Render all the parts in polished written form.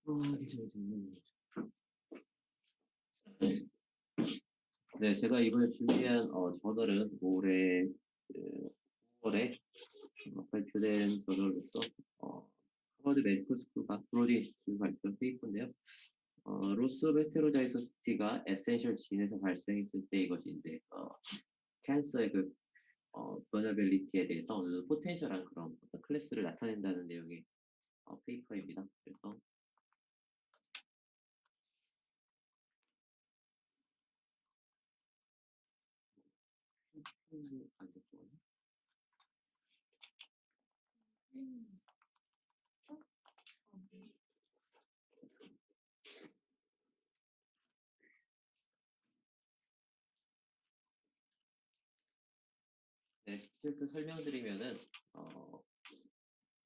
괜찮아요. 네, 제가 이번에 준비한 저널은 올해 5월에 발표된 저널로서 하버드 메디컬 스쿨과 브로드 인스티튜트 발표한 페이퍼인데요. 로스 오브 헤테로자이서시티가 에센셜 진에서 발생했을 때 이것이 이제 캔서의 버너빌리티에 대해서 어느 정도 포텐셜한 그런 어떤 클래스를 나타낸다는 내용의 페이퍼입니다. 그래서 안 됐구나. 네, 실제 설명드리면은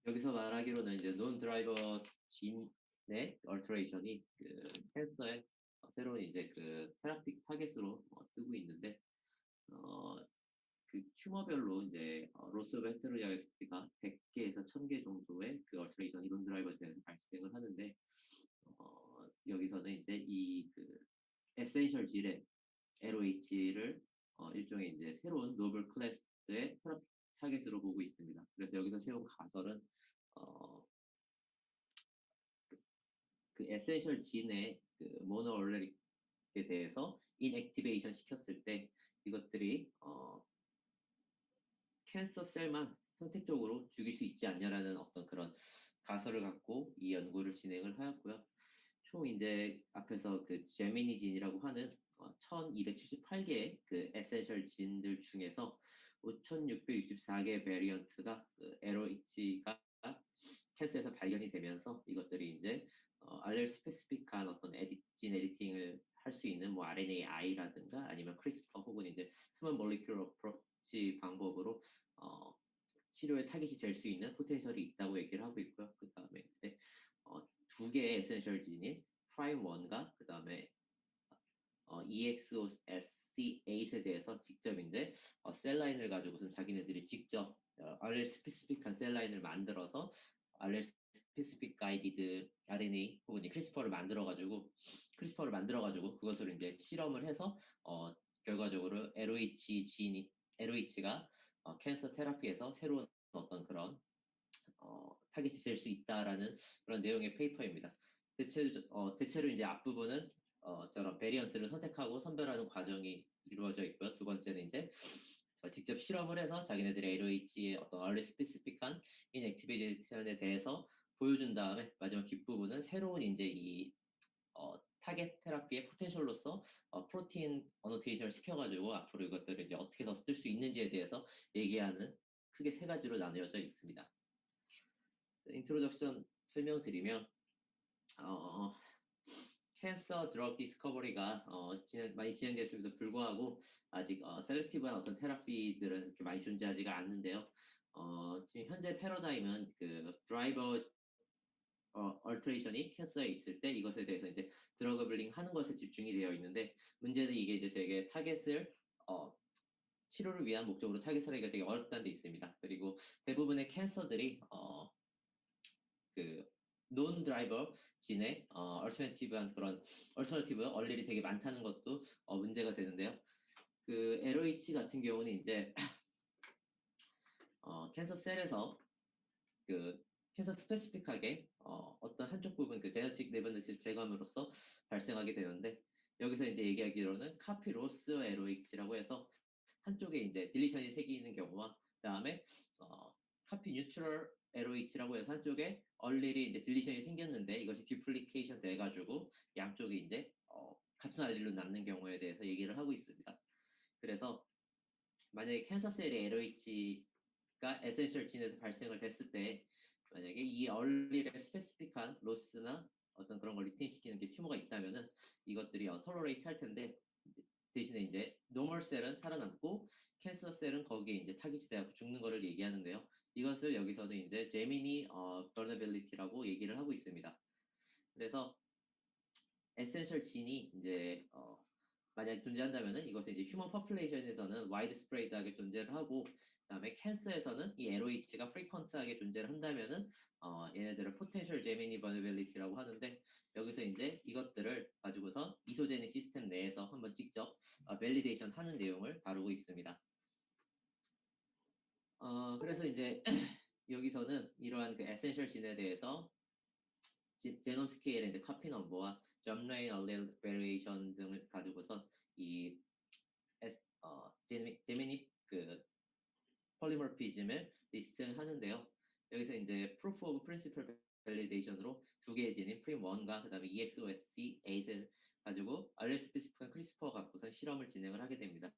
여기서 말하기로는 이제 논 드라이버 진의 얼터레이션이 그 캔서의 새로운 이제 그 테라픽 타겟으로 뜨고 있는데 그 튜머별로 이제 로스 오브 헤테로자이스티가 100개에서 1000개 정도의 그 얼터레이션이 논 드라이버에 대해서 발생을 하는데 여기서는 이제 이 그 에센셜 질의 LOH를 일종의 이제 새로운 노블 클래스의 테라픽 타겟으로 보고 있습니다. 그래서 여기서 세운 가설은 어, 그 에센셜 진의 그 모노얼레릭에 대해서 인액티베이션 시켰을 때 이것들이 캔서 셀만 선택적으로 죽일 수 있지 않냐라는 어떤 그런 가설을 갖고 이 연구를 진행을 하였고요. 총 이제 앞에서 그 제미니 진이라고 하는 1278개의 그 에센셜 진들 중에서 5664개의 베리언트가 그 LOH가 캔서에서 발견이 되면서 이것들이 이제 알렐 스페시픽한 어떤 진 에디팅을 할 수 있는 뭐 RNAi라든가 아니면 크리스퍼 혹은 이제 스몰 몰리큘러 어프로치 방법으로 치료에 타깃이 될 수 있는 포텐셜이 있다고 얘기를 하고 있고요. 그 다음에 이제 두 개의 에센셜 진인 프라임 1과 그 다음에 EXOSC8에 대해서 직접 이제 셀라인을 가지고선 자기네들이 직접 알렐 스페시픽한 셀라인을 만들어서 알렐 스페시픽 가이디드 RNA 혹은 크리스퍼를 만들어가지고 그것을 이제 실험을 해서 결과적으로 LOH가 캔서 테라피에서 새로운 어떤 그런 타깃이 될 수 있다라는 그런 내용의 페이퍼입니다. 대체로 이제 앞부분은 저런 베리언트를 선택하고 선별하는 과정이 이루어져 있고요. 두 번째는 이제 직접 실험을 해서 자기네들의 LOH의 어떤 early specific한 inactivation에 대해서 보여준 다음에 마지막 뒷부분은 새로운 이제 이 타겟 테라피의 포텐셜로서 프로틴 어노테이션을 시켜가지고 앞으로 이것들을 이제 어떻게 더 쓸 수 있는지에 대해서 얘기하는 크게 세 가지로 나뉘어져 있습니다. 인트로덕션 설명드리면 캔서 드럭 디스커버리가 많이 진행됐음에도 불구하고 아직 셀렉티브한 어떤 테라피들은 그렇게 많이 존재하지가 않는데요. 지금 현재 패러다임은 그 드라이버 얼터레이션이 캔서에 있을 때 이것에 대해서 이제 드러그 블링 하는 것에 집중이 되어 있는데 문제는 이게 이제 되게 타겟을 치료를 위한 목적으로 타겟하기가 되게 어렵다는 데 있습니다. 그리고 대부분의 캔서들이 그 논 드라이버 진의 얼터너티브한 그런 얼터너티브 얼릴이 되게 많다는 것도 문제가 되는데요. 그 LOH 같은 경우는 이제 캔서 셀에서 그 캔서 스페시픽하게 어떤 한쪽 부분 그 제네틱 레버넌스를 제거함으로써 발생하게 되는데 여기서 이제 얘기하기로는 카피 로스 LOH라고 해서 한쪽에 이제 딜리션이 생기는 경우와 그다음에 카피 뉴트럴 LOH라고 해서 한쪽에 얼릴이 이제 딜리션이 생겼는데 이것이 디플리케이션 돼가지고 양쪽이 이제 같은 알릴로 남는 경우에 대해서 얘기를 하고 있습니다. 그래서 만약에 캔서셀의 LOH가 에센셜 진에서 발생을 됐을 때 만약에 이 얼릴의 스페시픽한 로스나 어떤 그런 걸 리테인 시키는 게 튜머가 있다면은 이것들이 톨러레이트 할 텐데 대신에 이제 노멀 셀은 살아남고 캔서 셀은 거기에 이제 타깃이 되고 죽는 거를 얘기하는데요. 이것을 여기서는 이제 제미니 버너빌리티라고 얘기를 하고 있습니다. 그래서 에센셜 진이 이제 만약 존재한다면은 이것은 이제 휴먼 퍼플레이션에서는 와이드 스프레이드하게 존재를 하고, 그다음에 캔서에서는 이 LOH가 프리퀀트하게 존재를 한다면은 얘네들을 포텐셜 제미니 버너빌리티라고 하는데, 여기서 이제 이것들을 가지고서 이소제닉 시스템 내에서 한번 직접 밸리데이션 하는 내용을 다루고 있습니다. 그래서 이제 여기서는 이러한 그 에센셜 진에 대해서 제놈 스케일의 이제 카피 넘버와 점레인 얼렐 베리에이션 등을 가지고서 이 제미니 그 폴리모피즘을 리스트하는데요. 여기서 이제 proof of principle validation으로 두 개의 진인 prim1과 그다음에 EXOSC 8을 가지고 알렐 스페시픽한 크리스퍼 갖고선 실험을 진행을 하게 됩니다.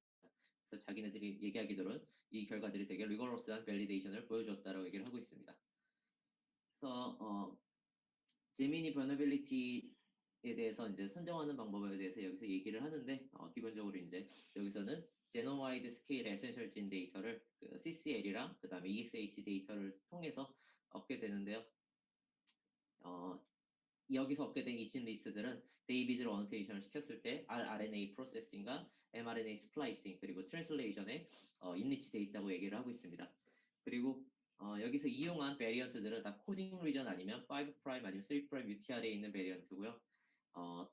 그래서 자기네들이 얘기하기로는 이 결과들이 되게 리거러스한 밸리데이션을 보여주었다라고 얘기를 하고 있습니다. 그래서 제미니 버너빌리티에 대해서 이제 선정하는 방법에 대해서 여기서 얘기를 하는데, 기본적으로 이제 여기서는 제노와이드 스케일의 에센셜 진 데이터를 그 CCL이랑 그 다음에 EXAC 데이터를 통해서 얻게 되는데요. 여기서 얻게 된 이 진 리스트들은 데이비드로 어노테이션을 시켰을 때 rRNA 프로세싱과 mRNA 스플라이싱 그리고 트랜슬레이션의 인리치돼 있다고 얘기를 하고 있습니다. 그리고 여기서 이용한 베리언트들은 다 코딩 리전 아니면 5' 아니면 3' UTR에 있는 베리언트고요.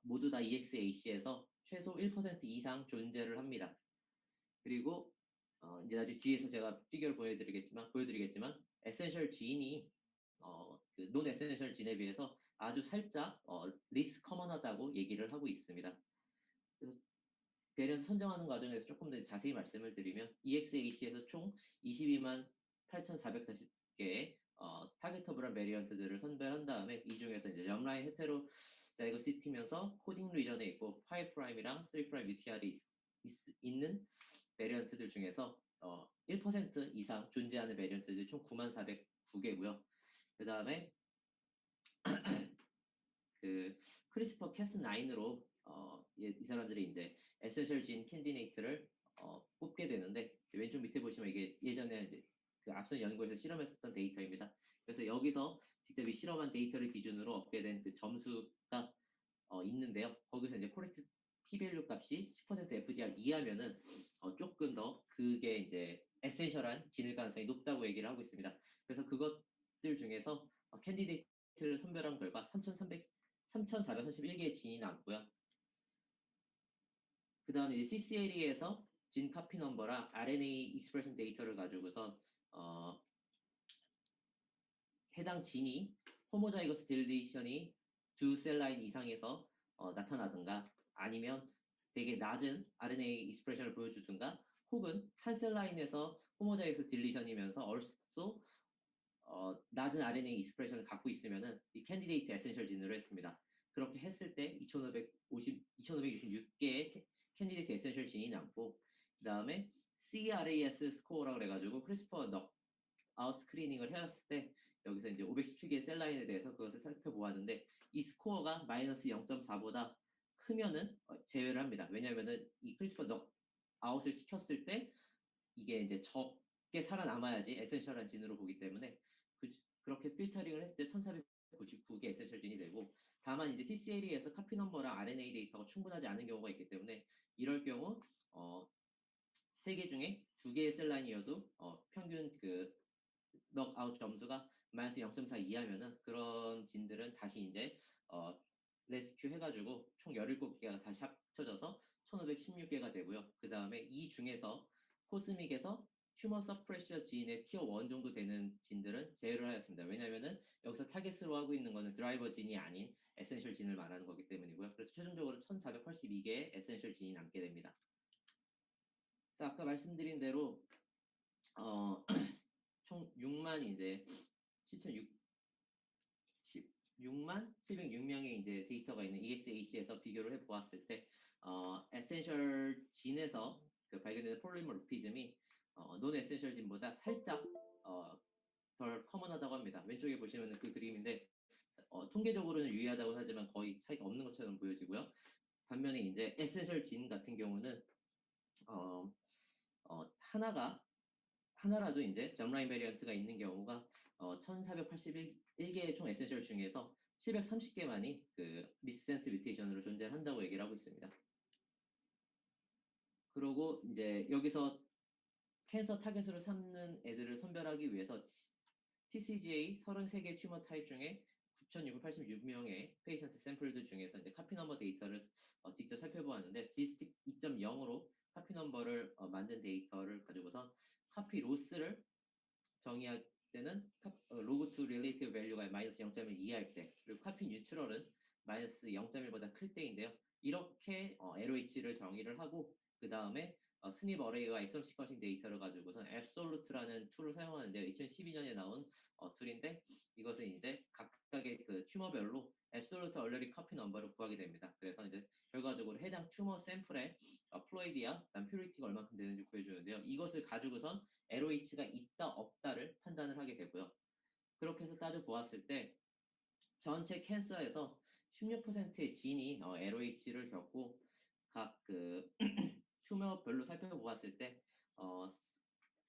모두 다 EXAC에서 최소 1% 이상 존재를 합니다. 그리고 이제 나중에 뒤에서 제가 피규어를 보여드리겠지만 에센셜 진이 그논 에센셜 진에 비해서 아주 살짝 리스 커먼하다고 얘기를 하고 있습니다. 그래서 베리언트 선정하는 과정에서 조금 더 자세히 말씀을 드리면 EXAC에서 총 22만 8,440개의 타겟터블한 베리언트들을 선별한 다음에 이 중에서 이제 점라인 헤테로 자이고시티면서 코딩 리전에 있고 5'이랑 3' UTR이 있는 베리언트들 중에서 1% 이상 존재하는 베리언트들이 총 9409개고요. 그 다음에 그 크리스퍼 캐스9으로 이 사람들이 이제 에센셜 진 캔디네이트를 뽑게 되는데, 왼쪽 밑에 보시면 이게 예전에 이제 그 앞선 연구에서 실험했었던 데이터입니다. 그래서 여기서 직접 이 실험한 데이터를 기준으로 얻게 된 그 점수가 있는데요. 거기서 이제 코렉트 p-밸류 값이 10% FDR 이하면은 조금 더 그게 이제 에센셜한 진일 가능성이 높다고 얘기를 하고 있습니다. 그래서 그것들 중에서 캔디데이트를 선별한 결과 3,431개의 진이 남고요. 그 다음에 CCLE에서 진 카피 넘버랑 RNA 익스프레션 데이터를 가지고서 해당 진이 호모자이거스 딜리션이 두 셀 라인 이상에서 나타나든가 아니면 되게 낮은 RNA 익스프레션을 보여주든가 혹은 한 셀 라인에서 호모자이거스 딜리션이면서 also 낮은 RNA 익스프레션을 갖고 있으면은 이 캔디데이트 에센셜 진으로 했습니다. 그렇게 했을 때 2,566개의 캔디데이트 에센셜 진이 남고, 그 다음에 CRAS 스코어라고 그래가지고 크리스퍼 아웃 스크리닝을 해왔을 때 여기서 이제 517개의 셀 라인에 대해서 그것을 살펴보았는데, 이 스코어가 마이너스 0.4보다 크면은 제외를 합니다. 왜냐하면은 이 크리스퍼 아웃을 시켰을 때 이게 이제 적게 살아남아야지 에센셜한 진으로 보기 때문에 그렇게 필터링을 했을 때 1499개 에센셜 진이 되고, 다만 이제 CCLE에서 카피 넘버랑 RNA 데이터가 충분하지 않은 경우가 있기 때문에 이럴 경우 3개 중에 2개의 셀 라인이어도 평균 그 넉아웃 점수가 마이너스 0.4 이하면은 그런 진들은 다시 이제 레스큐 해가지고 총 17개가 다시 합쳐져서 1516개가 되고요. 그 다음에 이 중에서 코스믹에서 휴먼 서프레셔 진의 티어 1 정도 되는 진들은 제외를 하였습니다. 왜냐면은 여기서 타겟으로 하고 있는 거는 드라이버 진이 아닌 에센셜 진을 말하는 거기 때문이고요. 그래서 최종적으로 1482개의 에센셜 진이 남게 됩니다. 자, 아까 말씀드린 대로 총 6만 이제 6만 706명의 이제 데이터가 있는 EXAC에서 비교를 해 보았을 때 에센셜 진에서 그 발견되는 폴리모르피즘이 논 에센셜 진보다 살짝 덜 커먼하다고 합니다. 왼쪽에 보시면 그 그림인데 통계적으로는 유의하다고 하지만 거의 차이가 없는 것처럼 보여지고요. 반면에 이제 에센셜 진 같은 경우는 하나라도 이제 점라인 베리언트가 있는 경우가 1481개의 총 에센셜 중에서 730개만이 그 미스센스 뮤테이션으로 존재한다고 얘기를 하고 있습니다. 그러고 이제 여기서 캔서 타겟으로 삼는 애들을 선별하기 위해서 TCGA 33개 튜머 타입 중에 9,686명의 페이션트 샘플들 중에서 이제 카피 넘버 데이터를 직접 살펴보았는데 Gstic 2.0으로 카피 넘버를 만든 데이터를 가지고서 카피 로스를 정의할 때는 로그 투 릴레이티브 밸류가 마이너스 0.1 이하일 때, 그리고 카피 뉴트럴은 마이너스 0.1보다 클 때인데요. 이렇게 LOH를 정의를 하고 그 다음에 스닙 어레이와 엑섬 시커싱 데이터를 가지고선 앱솔루트라는 툴을 사용하는데 2012년에 나온 툴인데 이것은 이제 각각의 그 튜머별로 앱솔루트 얼레리 카피 넘버를 구하게 됩니다. 그래서 이제 결과적으로 해당 튜머 샘플의 플로이디아, 그다음 퓨리티가 얼마큼 되는지 구해주는데요. 이것을 가지고선 LOH가 있다 없다를 판단을 하게 되고요. 그렇게 해서 따져 보았을 때 전체 캔서에서 16%의 진이 LOH를 겪고 각 그 튜머별로 살펴보았을 때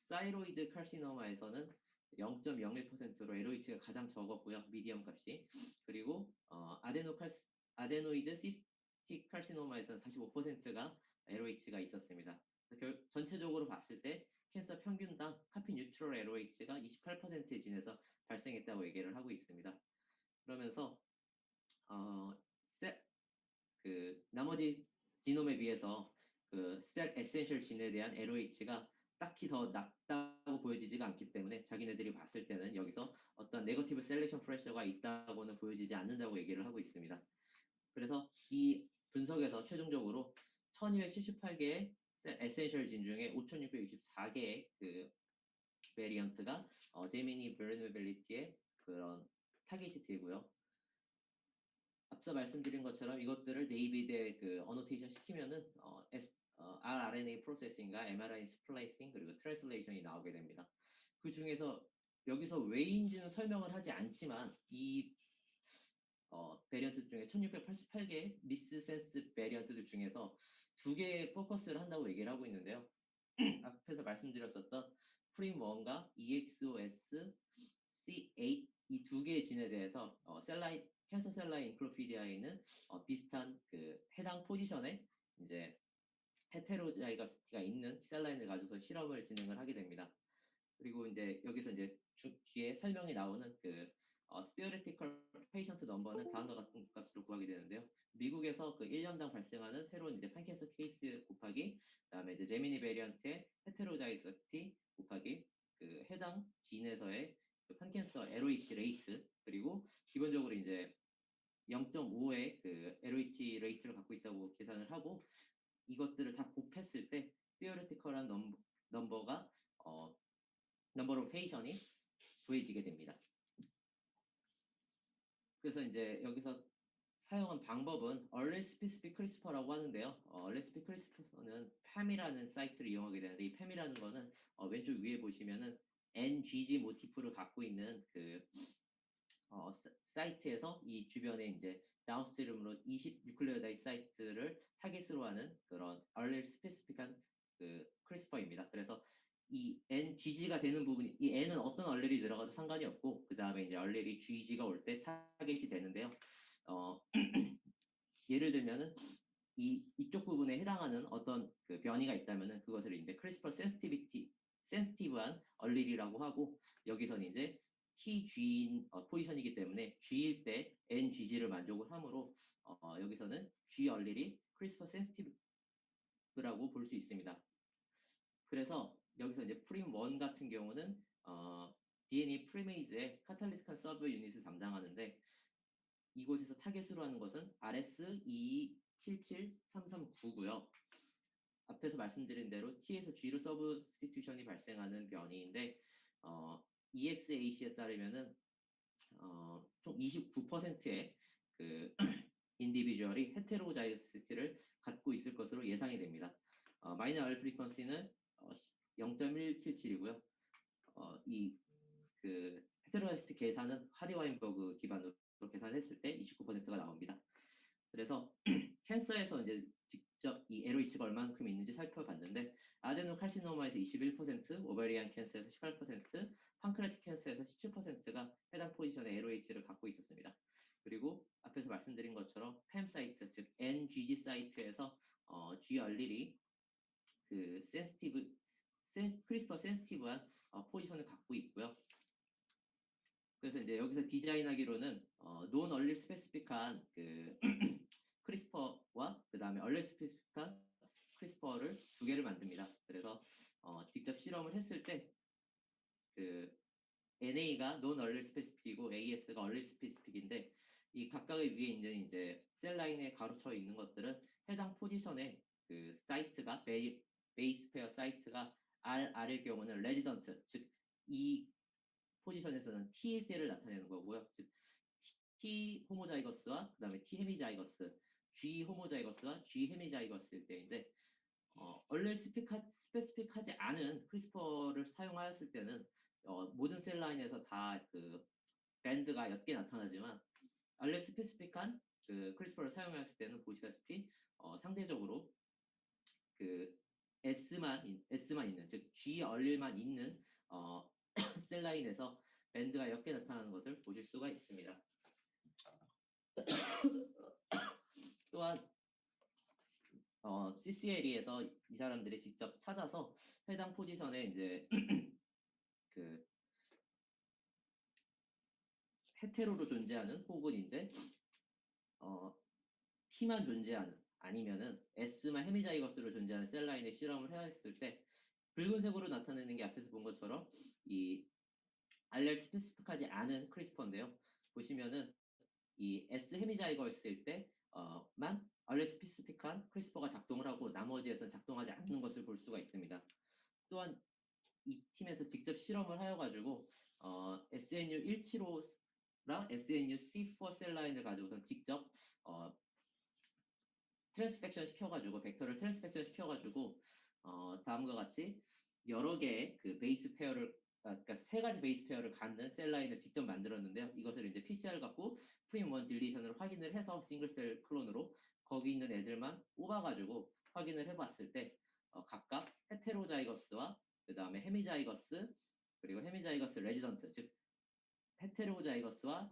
사이로이드 칼시노마에서는 0.01%로 LOH가 가장 적었고요. 미디엄 값이. 그리고 아데노이드 시스틱 칼시노마에서는 45%가 LOH가 있었습니다. 전체적으로 봤을 때 캔서 평균당 카피 뉴트럴 LOH가 28%에 진에서 발생했다고 얘기를 하고 있습니다. 그러면서 어, 나머지 지놈에 비해서 셀 에센셜 진에 대한 LOH가 딱히 더 낮다고 보여지지가 않기 때문에 자기네들이 봤을 때는 여기서 어떤 네거티브 셀렉션 프레셔가 있다고는 보여지지 않는다고 얘기를 하고 있습니다. 그래서 이 분석에서 최종적으로 1278개의 에센셜 진 중에 5664개의 그 베리언트가 제미니 버너빌리티의 그런 타깃이 되고요. 앞서 말씀드린 것처럼 이것들을 네이비드에 그 어노테이션 시키면은 rRNA 프로세싱과 mRNA 스플라이싱 그리고 트랜슬레이션이 나오게 됩니다. 그 중에서 여기서 왜인지는 설명을 하지 않지만 이 베리언트 중에 1688개의 미스센스 베리언트들 중에서 두 개의 포커스를 한다고 얘기를 하고 있는데요. 앞에서 말씀드렸었던 프림1과 EXOS C8 이 두 개의 진에 대해서 셀라인 캔서 셀라인 인클로피디아에 있는 비슷한 그 해당 포지션에 이제 헤테로자이거스티가 있는 셀라인을 가져서 실험을 진행을 하게 됩니다. 그리고 이제 여기서 이제 뒤에 설명이 나오는 그 theoretical patient 넘버는 다음과 같은 값으로 구하게 되는데요. 미국에서 그 1년당 발생하는 새로운 이제 판캔서 케이스 곱하기 그다음에 이제 제미니 베리언트의 헤테로자이거스티 곱하기 그 해당 진에서의 그 판캔서 LOH 레이트 그리고 기본적으로 이제 0.5의 그 LOH 레이트를 갖고 있다고 계산을 하고 이것들을 다 곱했을 때 theoretical한 넘버가 넘버 오브 페이션이 구해지게 됩니다. 그래서 이제 여기서 사용한 방법은 Early Specific CRISPR라고 하는데요. Early Specific CRISPR는 PAM이라는 사이트를 이용하게 되는데 이 PAM이라는 거는 왼쪽 위에 보시면은 NGG 모티프를 갖고 있는 그 사이트에서 이 주변에 이제 다운스트림으로 20 뉴클레오타이드 사이트를 타겟으로 하는 그런 Early Specific한 그 CRISPR입니다. 그래서 이 NGG가 되는 부분이 이 N은 어떤 얼렐이 들어가도 상관이 없고 그 다음에 이제 얼렐이 GG가 올 때 타겟이 되는데요. 예를 들면은 이쪽 부분에 해당하는 어떤 그 변이가 있다면은 그것을 이제 크리스퍼 센시티브한 얼렐이라고 하고 여기서는 이제 TG 포지션이기 때문에 G일 때 NGG를 만족을 하므로 여기서는 G 얼렐이 크리스퍼 센시티브라고 볼 수 있습니다. 그래서 여기서 이제 프림 1 같은 경우는 DNA 프리메이즈의 카탈리틱한 서브 유닛을 담당하는데 이곳에서 타겟으로 하는 것은 RS2277339고요. 앞에서 말씀드린 대로 T에서 G로 서브스티튜션이 발생하는 변이인데 EXAC에 따르면은 총 29%의 그 인디비주얼이 헤테로자이거시티를 갖고 있을 것으로 예상이 됩니다. 마이너 알 프리퀀시는 0.177이고요. 이그 헤테로자이거시티 계산은 하디 와인버그 기반으로 계산했을 때 29%가 나옵니다. 그래서 캔서에서 이제 직접 이 LOH가 얼만큼 있는지 살펴봤는데 아데노칼시노마에서 21%, 오베리안 캔서에서 18%, 판크레틱 캔서에서 17%가 해당 포지션의 LOH를 갖고 있었습니다. 그리고 앞에서 말씀드린 것처럼 팸 사이트, 즉 NGG 사이트에서 G 얼릴이 그 크리스퍼 센시티브한 포지션을 갖고 있고요. 그래서 이제 여기서 디자인하기로는 논 얼리 스페시픽한 그 크리스퍼와 그 다음에 얼리 스페시픽한 크리스퍼를 두 개를 만듭니다. 그래서 직접 실험을 했을 때 그 NA가 논 얼리 스페시픽이고 AS가 얼리 스페시픽인데 이 각각의 위에 있는 이제 셀 라인에 가로쳐 있는 것들은 해당 포지션의 그 사이트가 베이스 페어 사이트가 R일 경우는 레지던트 즉 이 포지션에서는 T일 때를 나타내는 거고요. 즉 T 호모자이거스와 그다음에 T 헤미자이거스, G 호모자이거스와 G 헤미자이거스일 때인데 얼리 스페시픽하지 않은 크리스퍼를 사용하였을 때는 모든 셀 라인에서 다 그 밴드가 옅게 나타나지만 얼리 스페시픽한 그 크리스퍼를 사용하였을 때는 보시다시피 상대적으로 그 S만 있는 즉 G 얼릴만 있는 셀 라인에서 밴드가 옅게 나타나는 것을 보실 수가 있습니다. 또한 CCLE에서 이 사람들이 직접 찾아서 해당 포지션에 이제 그 헤테로로 존재하는 혹은 이제 T만 존재하는 아니면은 S만 헤미자이거스로 존재하는 셀 라인의 실험을 해왔을 때 붉은색으로 나타내는 게 앞에서 본 것처럼 이 알렐 스페시픽하지 않은 크리스퍼인데요. 보시면은 이 S 헤미자이거스일 때만 알렐 스페시픽한 크리스퍼가 작동을 하고 나머지에서는 작동하지 않는 것을 볼 수가 있습니다. 또한 이 팀에서 직접 실험을 하여가지고 SNU 175랑 SNU C4 셀 라인을 가지고서 직접 트랜스펙션 시켜가지고 벡터를 트랜스펙션 시켜가지고 다음과 같이 여러 개의 그 베이스 페어를 그러니까 세 가지 베이스 페어를 갖는 셀 라인을 직접 만들었는데요. 이것을 이제 PCR 갖고 프림1 딜리션을 확인을 해서 싱글셀 클론으로 거기 있는 애들만 뽑아가지고 확인을 해봤을 때 각각 헤테로자이거스와 그 다음에 헤미자이거스 그리고 헤미자이거스 레지던트 즉 헤테로자이거스와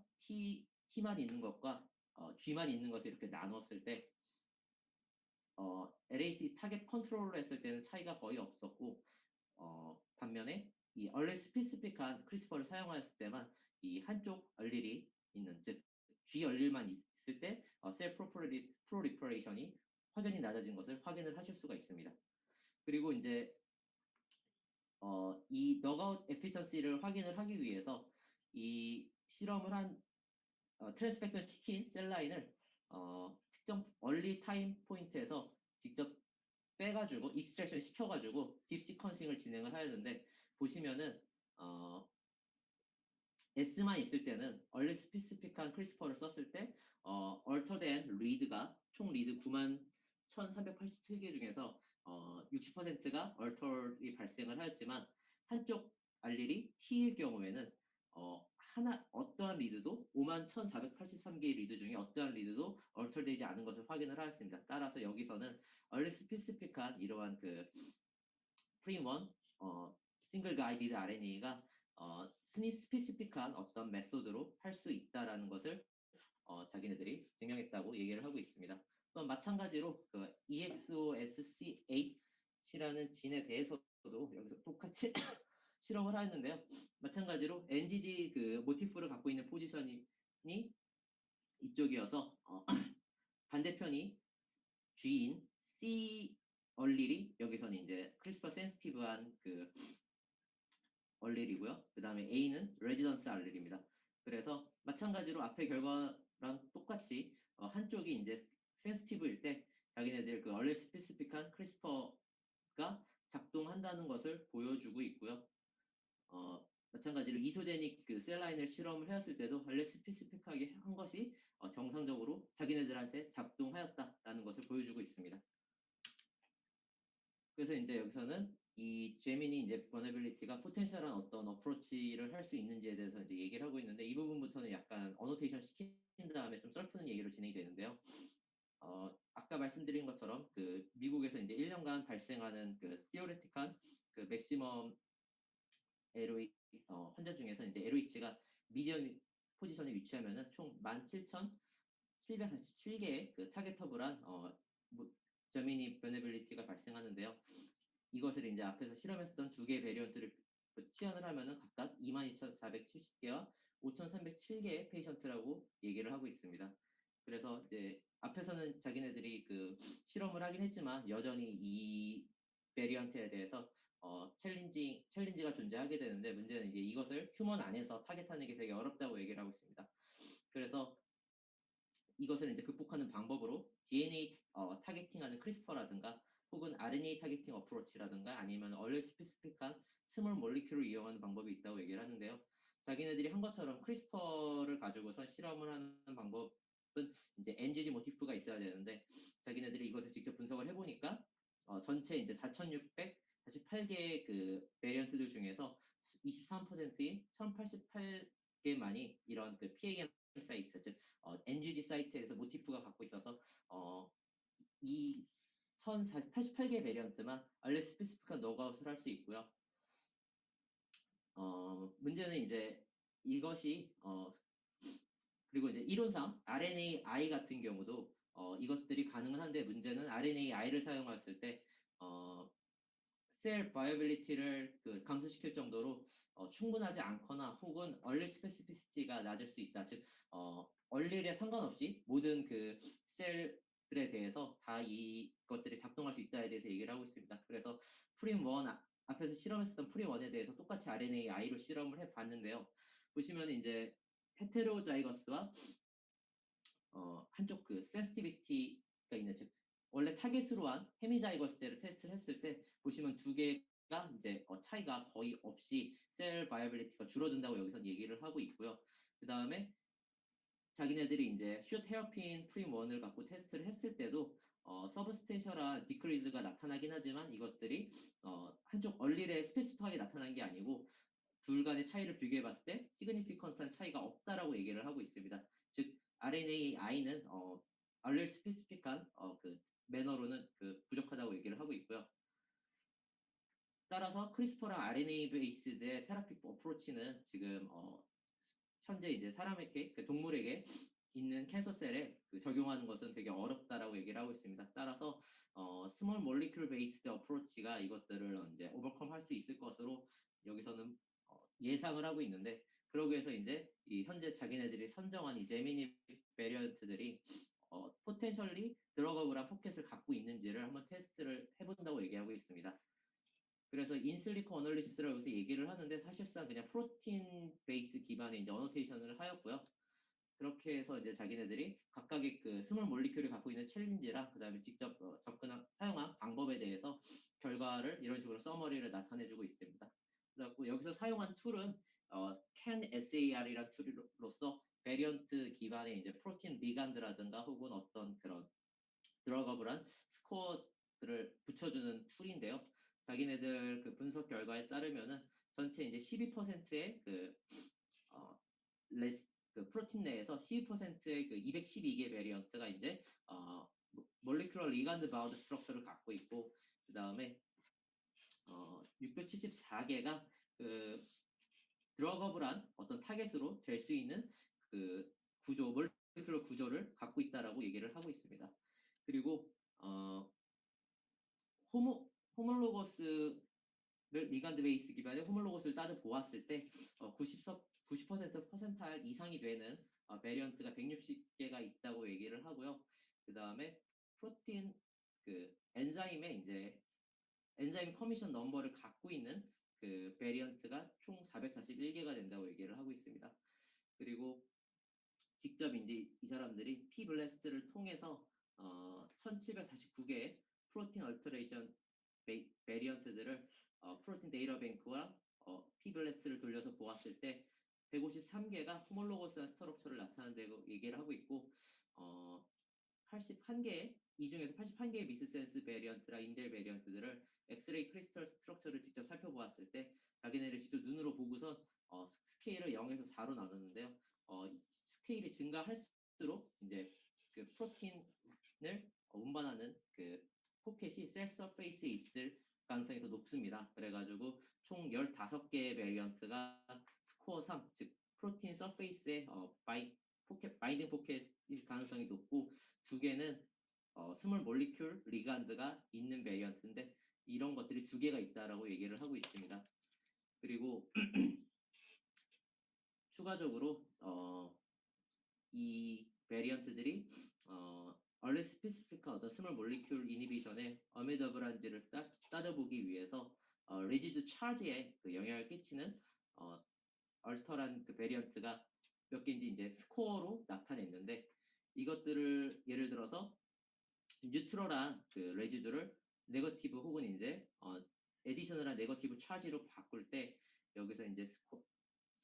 T만 있는 것과 G만 있는 것을 이렇게 나눴을 때 LAC 타겟 컨트롤을 했을 때는 차이가 거의 없었고 반면에 이 얼리 스페시픽한 크리스퍼를 사용하였을 때만 이 한쪽 얼릴이 있는 즉 G 얼릴만 있을 때 셀 프로리퍼레이션이 확연히 낮아진 것을 확인을 하실 수가 있습니다. 그리고 이제 이 너가웃 에피션시를 확인을 하기 위해서 이 실험을 한 트랜스펙션 시킨 셀 라인을 특정 얼리 타임 포인트에서 직접 빼가지고 익스트랙션 시켜가지고 딥 시퀀싱을 진행을 하였는데 보시면은 S만 있을 때는 얼리 스페시픽한 크리스퍼를 썼을 때 얼터된 리드가 총 리드 91,387개 중에서 60%가 얼터이 발생을 하였지만 한쪽 알릴이 T일 경우에는 어떠한 리드도 51,483개의 리드 중에 어떠한 리드도 얼터되지 않은 것을 확인을 하였습니다. 따라서 여기서는 얼리 스페시픽한 이러한 그 프리원 싱글 가이디드 RNA가 스닙 스페시픽한 어떤 메소드로 할 수 있다라는 것을 자기네들이 증명했다고 얘기를 하고 있습니다. 또한 마찬가지로 그 EXOSC8이라는 진에 대해서도 여기서 똑같이 실험을 하였는데요. 마찬가지로 NGG 그 모티프를 갖고 있는 포지션이 이쪽이어서 반대편이 G인 C 얼릴이 여기서는 이제 크리스퍼 센시티브한 그 얼릴이고요. 그 다음에 A는 레지던스 얼릴입니다. 그래서 마찬가지로 앞의 결과랑 똑같이 한쪽이 이제 센시티브일 때 자기네들 그 얼릴 스페시픽한 크리스퍼가 작동한다는 것을 보여주고 있고요. 마찬가지로 이소제닉 그 셀라인을 실험을 해왔을 때도 얼릴 스페시픽하게 한 것이 정상적으로 자기네들한테 작동하였다라는 것을 보여주고 있습니다. 그래서 이제 여기서는 이 제민이 이제 버너빌리티가 포텐셜한 어떤 어프로치를 할 수 있는지에 대해서 이제 얘기를 하고 있는데 이 부분부터는 약간 어노테이션 시킨 다음에 좀 썰푸는 얘기로 진행이 되는데요. 아까 말씀드린 것처럼 그 미국에서 이제 1년간 발생하는 그 티오레틱한 그 맥시멈 LOH 환자 중에서 이제 LOH가 미디엄 포지션에 위치하면은 총 17,747개의 그 타겟터블한 저미니 버너빌리티가 발생하는데요. 이것을 이제 앞에서 실험했었던 두 개의 베리언트를 치환을 하면은 각각 22,470개와 5,307개의 페이션트라고 얘기를 하고 있습니다. 그래서 이제 앞에서는 자기네들이 그 실험을 하긴 했지만 여전히 이 베리언트에 대해서 챌린지가 존재하게 되는데 문제는 이제 이것을 휴먼 안에서 타겟하는 게 되게 어렵다고 얘기를 하고 있습니다. 그래서 이것을 이제 극복하는 방법으로 DNA 타겟팅하는 크리스퍼라든가 혹은 RNA 타겟팅 어프로치라든가 아니면 얼리 스페시픽한 스몰 몰리큘을 이용하는 방법이 있다고 얘기를 하는데요. 자기네들이 한 것처럼 크리스퍼를 가지고선 실험을 하는 방법은 이제 NGG 모티프가 있어야 되는데 자기네들이 이것을 직접 분석을 해보니까 전체 이제 4,648개의 그 베리언트들 중에서 23%인 1,088개만이 이런 그 PAM 사이트, 즉 NGG 사이트에서 모티프가 갖고 있어서 이 1,088개의 베리언트만 알레 스페시픽한 노그아웃을 할 수 있고요. 문제는 이제 이것이 그리고 이제 이론상 RNAi 같은 경우도 이것들이 가능은 한데 문제는 RNAi를 사용했을 때 셀 바이어빌리티를 그 감소시킬 정도로 충분하지 않거나 혹은 얼리 스페시피시티가 낮을 수 있다. 즉 얼릴에 상관없이 모든 그 셀들에 대해서 다 이것들이 작동할 수 있다에 대해서 얘기를 하고 있습니다. 그래서 프림 1 앞에서 실험했었던 프림 1에 대해서 똑같이 RNAi로 실험을 해봤는데요. 보시면 이제 헤테로자이거스와 한쪽 그 센시티비티가 있는 즉 원래 타겟으로 한 헤미자이거스테를 테스트를 했을 때 보시면 두 개가 이제 차이가 거의 없이 셀 바이어빌리티가 줄어든다고 여기서 얘기를 하고 있고요. 그 다음에 자기네들이 이제 슛 헤어핀 프림 1을 갖고 테스트를 했을 때도 서브스테이셜한 디크리즈가 나타나긴 하지만 이것들이 한쪽 얼릴에 스페시픽하게 나타난 게 아니고 둘 간의 차이를 비교해 봤을 때 시그니피컨트한 차이가 없다라고 얘기를 하고 있습니다. 즉 RNAi는 알릴 스페시픽한 그 매너로는 그 부족하다고 얘기를 하고 있고요. 따라서 크리스퍼랑 RNA 베이스드의 테라픽 어프로치는 지금 현재 이제 사람에게 그 동물에게 있는 캔서셀에 그 적용하는 것은 되게 어렵다라고 얘기를 하고 있습니다. 따라서 스몰 몰리큘 베이스드 어프로치가 이것들을 이제 오버컴 할 수 있을 것으로 여기서는 예상을 하고 있는데 그러기 위해서 이제 이 현재 자기네들이 선정한 이 제미니 베리언트들이 포텐셜리 드러거블한 포켓을 갖고 있는지를 한번 테스트를 해본다고 얘기하고 있습니다. 그래서 인슬리코 어널리시스라고 여기서 얘기를 하는데 사실상 그냥 프로틴 베이스 기반의 이제 어노테이션을 하였고요. 그렇게 해서 이제 자기네들이 각각의 그 스몰 몰리큘이 갖고 있는 챌린지랑 그다음에 직접 접근한 사용한 방법에 대해서 결과를 이런 식으로 서머리를 나타내주고 있습니다. 그래갖고 여기서 사용한 툴은 CAN-SAR이라는 툴로서 베리언트 기반의 이제 프로틴 리간드라든가 혹은 어떤 그런 드러거블한 스코어들을 붙여주는 툴인데요. 자기네들 그 분석 결과에 따르면은 전체 이제 12%의 그 프로틴 내에서 12%의 그 212개 베리언트가 이제 몰리큘러 리간드 바운드 스트럭처를 갖고 있고 그 다음에 674개가 그 드러거블한 어떤 타겟으로 될 수 있는 그 구조, 몰리큘러 구조를 갖고 있다라고 얘기를 하고 있습니다. 그리고 호몰로거스를 리간드 베이스 기반의 호몰로거스를 따져 보았을 때 90% 퍼센타일 이상이 되는 베리언트가 160개가 있다고 얘기를 하고요. 그 다음에 프로틴 그 엔자임의 이제 엔자임 커미션 넘버를 갖고 있는 그 베리언트가 총 441개가 된다고 얘기를 하고 있습니다. 그리고 직접 이제 이 사람들이 피블래스트를 통해서 1749개의 프로틴 얼터레이션 베리언트들을 프로틴 데이터뱅크와 피블래스트를 돌려서 보았을 때 153개가 호몰로거스한 스트럭처를 나타낸다고 얘기를 하고 있고 81개의 이 중에서 81개의 미스센스 베리언트라 인델 베리언트들을 엑스레이 크리스털 스트럭처를 직접 살펴보았을 때 자기네를 직접 눈으로 보고선 스케일을 0에서 4로 나눴는데요. 스케일이 증가할수록 이제 그 프로틴을 운반하는 그 포켓이 셀 서페이스에 있을 가능성이 더 높습니다. 그래가지고 총 15개의 베리언트가 스코어 3, 즉 프로틴 서페이스에 바인딩 포켓일 가능성이 높고 두 개는 스몰 몰리큘 리간드가 있는 베리언트인데 이런 것들이 두 개가 있다라고 얘기를 하고 있습니다. 그리고 추가적으로 이 베리언트들이 early specific 어떤 small molecule inhibition의 어미더블한지를 따져보기 위해서 레지드 차지에 그 영향을 끼치는 얼터란 그 베리언트가 몇 개인지 이제 스코어로 나타냈는데 이것들을 예를 들어서 뉴트럴한 그 레지드를 네거티브 혹은 이제 에디셔널한 네거티브 차지로 바꿀 때 여기서 이제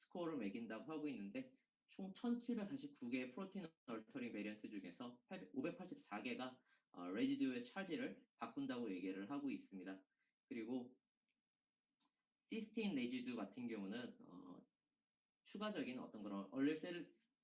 스코어를 매긴다고 하고 있는데 총 1749개의 프로틴 얼터링 베리언트 중에서 584개가 레지듀의 차지를 바꾼다고 얘기를 하고 있습니다. 그리고 시스틴 레지듀 같은 경우는 추가적인 어떤 그런 얼리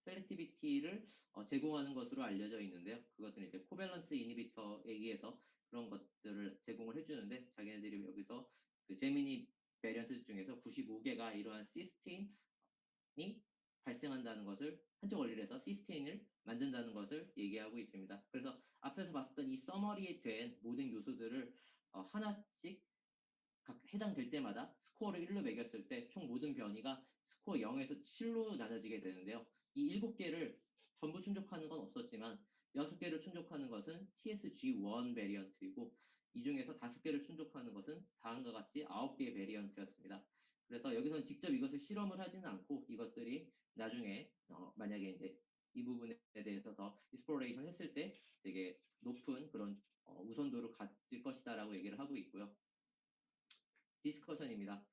셀렉티비티를 제공하는 것으로 알려져 있는데요. 그것들은 이제 코밸런트 이니비터에 의해서 그런 것들을 제공을 해주는데 자기네들이 여기서 그 제미니 베리언트 중에서 95개가 이러한 시스틴이 발생한다는 것을 한쪽 원리를 해서 시스테인을 만든다는 것을 얘기하고 있습니다. 그래서 앞에서 봤었던 이 서머리에 된 모든 요소들을 하나씩 각 해당될 때마다 스코어를 1로 매겼을 때 총 모든 변이가 스코어 0에서 7로 나눠지게 되는데요. 이 7개를 전부 충족하는 건 없었지만 6개를 충족하는 것은 TSG1 베리언트이고 이 중에서 5개를 충족하는 것은 다음과 같이 9개의 베리언트였습니다. 그래서 여기서는 직접 이것을 실험을 하지는 않고 이것들이 나중에 만약에 이제 이 부분에 대해서 더 익스플로레이션 했을 때 되게 높은 그런 우선도를 가질 것이다라고 얘기를 하고 있고요. 디스커션입니다.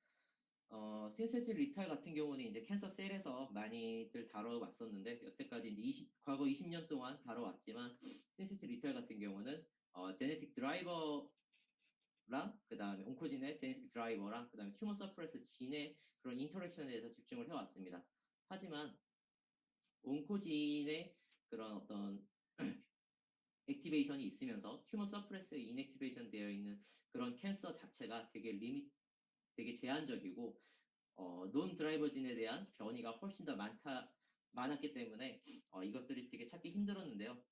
신세틸 리탈 같은 경우는 이제 캔서 셀에서 많이들 다뤄왔었는데 여태까지 이제 과거 20년 동안 다뤄왔지만 신세틸 리탈 같은 경우는 제네틱 드라이버랑 그 다음에 온코진의 제네틱 드라이버랑 그 다음에 튜머 서프레스 진의 그런 인터랙션에 대해서 집중을 해왔습니다. 하지만 온코진의 그런 어떤 액티베이션이 있으면서 튜머 서프레스에 인액티베이션 되어 있는 그런 캔서 자체가 되게 제한적이고 논 드라이버진에 대한 변이가 훨씬 더 많았기 때문에 이것들이 되게 찾기 힘들었는데요.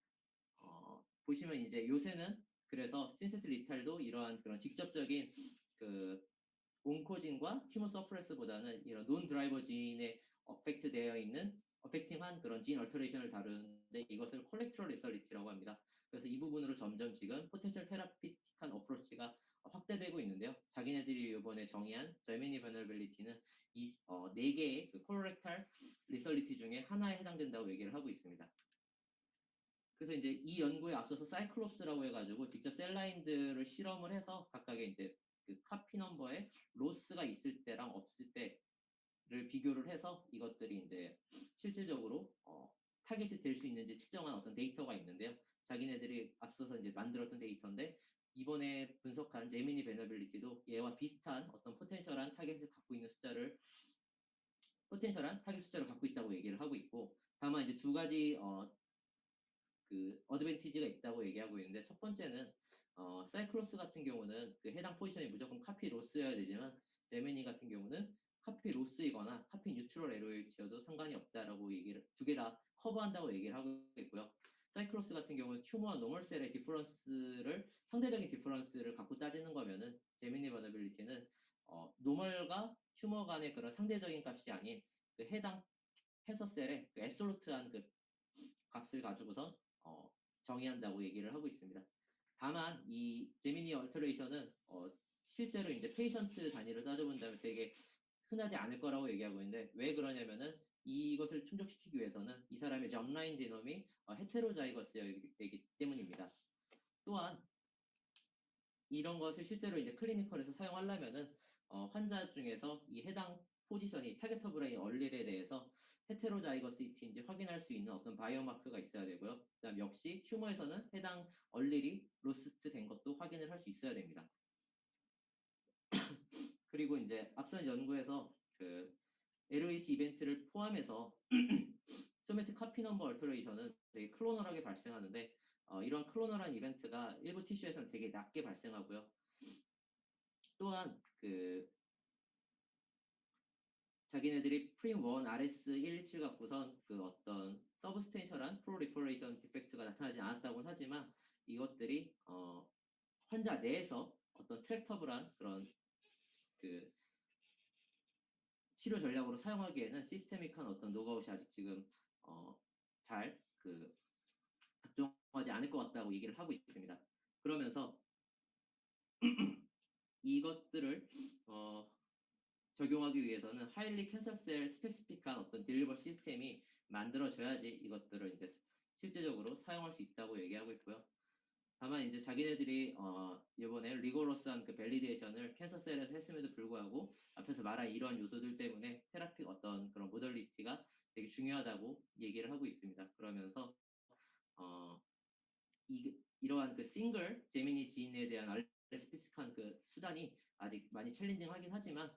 보시면 이제 요새는 그래서 신세트 리탈도 이러한 그런 직접적인 그 온코진과 튜머 서프레스보다는 이런 논 드라이버진에 어펙트 되어 있는 어펙팅한 그런 진 얼터레이션을 다루는데 이것을 콜렉트럴 리설리티라고 합니다. 그래서 이 부분으로 점점 지금 포텐셜 테라피틱한 어프로치가 확대되고 있는데요. 자기네들이 이번에 정의한 저미니 버너빌리티는 이 4개의 그 콜렉탈 리설리티 중에 하나에 해당된다고 얘기를 하고 있습니다. 그래서 이제 이 연구에 앞서서 사이클롭스라고 해가지고 직접 셀라인들을 실험을 해서 각각의 이제 그 카피 넘버에 로스가 있을 때랑 없을 때를 비교를 해서 이것들이 이제 실질적으로 타겟이 될 수 있는지 측정한 어떤 데이터가 있는데요. 자기네들이 앞서서 이제 만들었던 데이터인데 이번에 분석한 제미니 베너빌리티도 얘와 비슷한 어떤 포텐셜한 타겟을 갖고 있는 포텐셜한 타겟 숫자를 갖고 있다고 얘기를 하고 있고 다만 이제 두 가지 그 어드밴티지가 있다고 얘기하고 있는데 첫 번째는 사이클로스 같은 경우는 그 해당 포지션이 무조건 카피 로스여야 되지만 제미니 같은 경우는 카피 로스이거나 카피 뉴트럴 LOH여도 상관이 없다라고 얘기를 두 개 다 커버한다고 얘기를 하고 있고요. 사이클로스 같은 경우는 튜머와 노멀셀의 디퍼런스를 상대적인 디퍼런스를 갖고 따지는 거면은 제미니 버너빌리티는 노멀과 튜머 간의 그런 상대적인 값이 아닌 그 해당 캔서셀의 그 앱솔루트한 그 값을 가지고선 정의한다고 얘기를 하고 있습니다. 다만 이 제미니 얼터레이션은 실제로 이제 페이션트 단위로 따져본다면 되게 흔하지 않을 거라고 얘기하고 있는데 왜 그러냐면은 이것을 충족시키기 위해서는 이 사람의 점라인 제놈이 헤테로자이거스이기 때문입니다. 또한 이런 것을 실제로 이제 클리니컬에서 사용하려면은 환자 중에서 이 해당 포지션이 타겟터 브레인 얼릴에 대해서 헤테로자이거시티인지 확인할 수 있는 어떤 바이오마크가 있어야 되고요. 그다음 역시 튜머에서는 해당 얼릴이 로스트 된 것도 확인을 할 수 있어야 됩니다. 그리고 이제 앞선 연구에서 그 LOH 이벤트를 포함해서 소매틱 카피 넘버 얼터레이션은 되게 클로널하게 발생하는데 이런 클로널한 이벤트가 일부 티슈에서는 되게 낮게 발생하고요. 또한 그 자기네들이 프림1 RS127 갖고선 그 어떤 서브스테이셜한 프로리퍼레이션 디펙트가 나타나지 않았다고는 하지만 이것들이 환자 내에서 어떤 트랙터블한 그런 그 치료 전략으로 사용하기에는 시스테믹한 어떤 노가웃이 아직 지금 잘그 작동하지 않을 것 같다고 얘기를 하고 있습니다. 그러면서 이것들을 적용하기 위해서는 하일리 캔서셀 스페시픽한 어떤 딜리버 시스템이 만들어져야지 이것들을 이제 실제적으로 사용할 수 있다고 얘기하고 있고요. 다만 이제 자기네들이 이번에 리고러스한 그 밸리데이션을 캔서셀에서 했음에도 불구하고 앞에서 말한 이러한 요소들 때문에 테라픽 어떤 그런 모델리티가 되게 중요하다고 얘기를 하고 있습니다. 그러면서 어, 이러한 그 싱글 제미니 지인에 대한 스피식한 그 수단이 아직 많이 챌린징하긴 하지만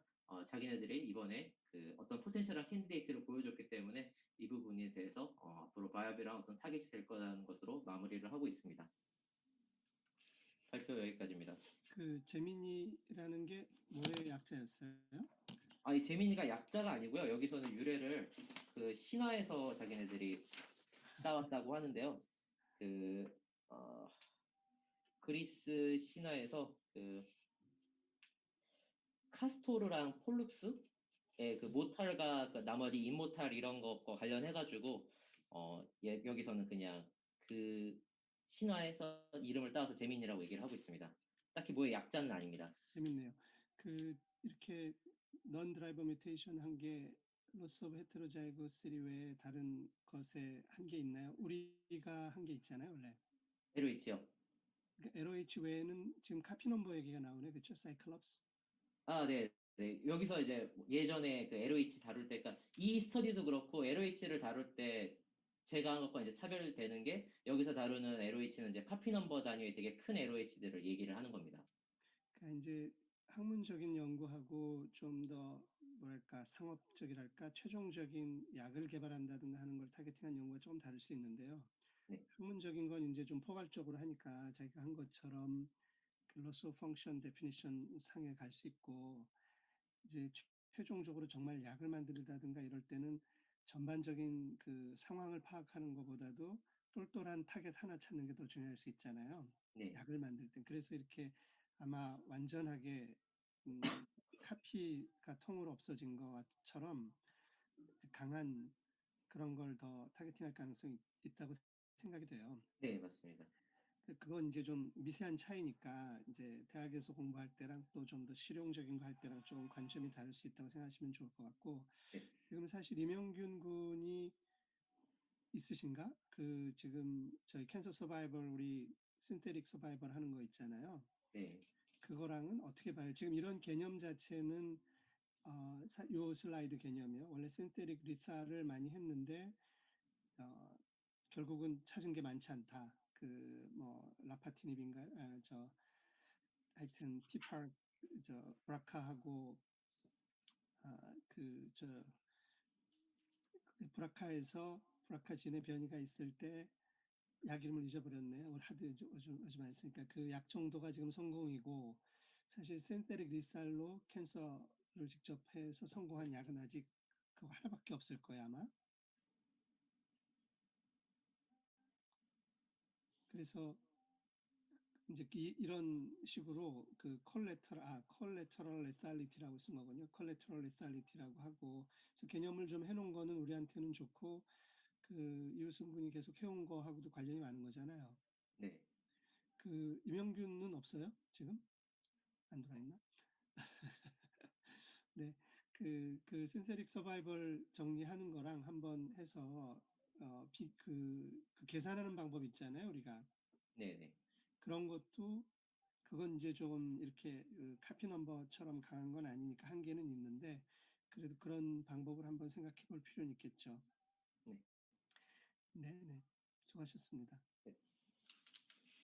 자기네들이 이번에 그 어떤 포텐셜한 캔디데이트를 보여줬기 때문에 이 부분에 대해서 앞으로 바이어블한 어떤 타깃이 될 거라는 것으로 마무리를 하고 있습니다. 발표 여기까지입니다. 그 제미니라는 게 뭐의 약자였어요? 이 제미니가 약자가 아니고요. 여기서는 유래를 그 신화에서 자기네들이 따왔다고 하는데요. 그 그리스 신화에서 그 카스토르랑 폴룩스의 그 모탈과 그 나머지 임모탈 이런 것과 관련해가지고 여기서는 그냥 그 신화에서 이름을 따와서 제민이라고 얘기를 하고 있습니다. 딱히 뭐의 약자는 아닙니다. 재밌네요. 그 이렇게 넌 드라이버 뮤테이션 한 게 로스 오브 헤테로자이고스 외에 다른 것에 한 게 있나요? 우리가 한 게 있잖아요, 원래. LH요. 그러니까 LOH 외에는 지금 카피 넘버 얘기가 나오네, 그렇죠? 사이클럽스. 네. 네. 여기서 이제 예전에 그 LOH 다룰 때, 그러니까 이 스터디도 그렇고 LOH를 다룰 때 제가 한 것과 이제 차별되는 게 여기서 다루는 LOH는 이제 카피 넘버 단위의 되게 큰 LOH들을 얘기를 하는 겁니다. 그러니까 이제 학문적인 연구하고 좀 더 뭐랄까 상업적이랄까 최종적인 약을 개발한다든가 하는 걸 타겟팅한 연구가 조금 다를 수 있는데요. 네. 학문적인 건 이제 좀 포괄적으로 하니까 자기가 한 것처럼 그 loss of function definition 상에 갈 수 있고 이제 최종적으로 정말 약을 만들다든가 이럴 때는 전반적인 그 상황을 파악하는 것보다도 똘똘한 타겟 하나 찾는 게 더 중요할 수 있잖아요. 네. 약을 만들 땐. 그래서 이렇게 아마 완전하게 카피가 통으로 없어진 것처럼 강한 그런 걸 더 타겟팅할 가능성이 있다고 생각이 돼요. 네, 맞습니다. 그건 이제 좀 미세한 차이니까 이제 대학에서 공부할 때랑 또 좀 더 실용적인 거 할 때랑 좀 관점이 다를 수 있다고 생각하시면 좋을 것 같고, 네. 지금 사실 임용균 군이 있으신가? 그 지금 저희 캔서 서바이벌 우리 신테릭 서바이벌 하는 거 있잖아요. 네. 그거랑은 어떻게 봐요? 지금 이런 개념 자체는 요 슬라이드 개념이요. 원래 신테릭 리사를 많이 했는데 결국은 찾은 게 많지 않다. 그 뭐 라파티닙인가? 하여튼 피파 브라카하고 그 브라카에서 브라카진의 변이가 있을 때 약 이름을 잊어버렸네요. 오늘 하도 요즘 안 쓰니까 그 약 정도가 지금 성공이고 사실 센테릭 리살로 캔서를 직접 해서 성공한 약은 아직 그거 하나밖에 없을 거야 아마. 그래서 이제 이런 식으로 그 콜레터럴 레탈리티라고 쓴 거군요. 콜레터럴 레탈리티라고 하고 그래서 개념을 좀 해놓은 거는 우리한테는 좋고 그 이웃순 군이 계속 해온 거하고도 관련이 많은 거잖아요. 네. 그 임영균은 없어요? 지금 안 들어있나? 네, 그 신세릭 서바이벌 정리하는 거랑 한번 해서 그 계산하는 방법 있잖아요, 우리가. 네. 네. 그런 것도 그건 이제 좀 이렇게 카피 넘버처럼 강한 건 아니니까 한계는 있는데 그래도 그런 방법을 한번 생각해 볼 필요는 있겠죠. 네. 네, 네. 수고하셨습니다. 네.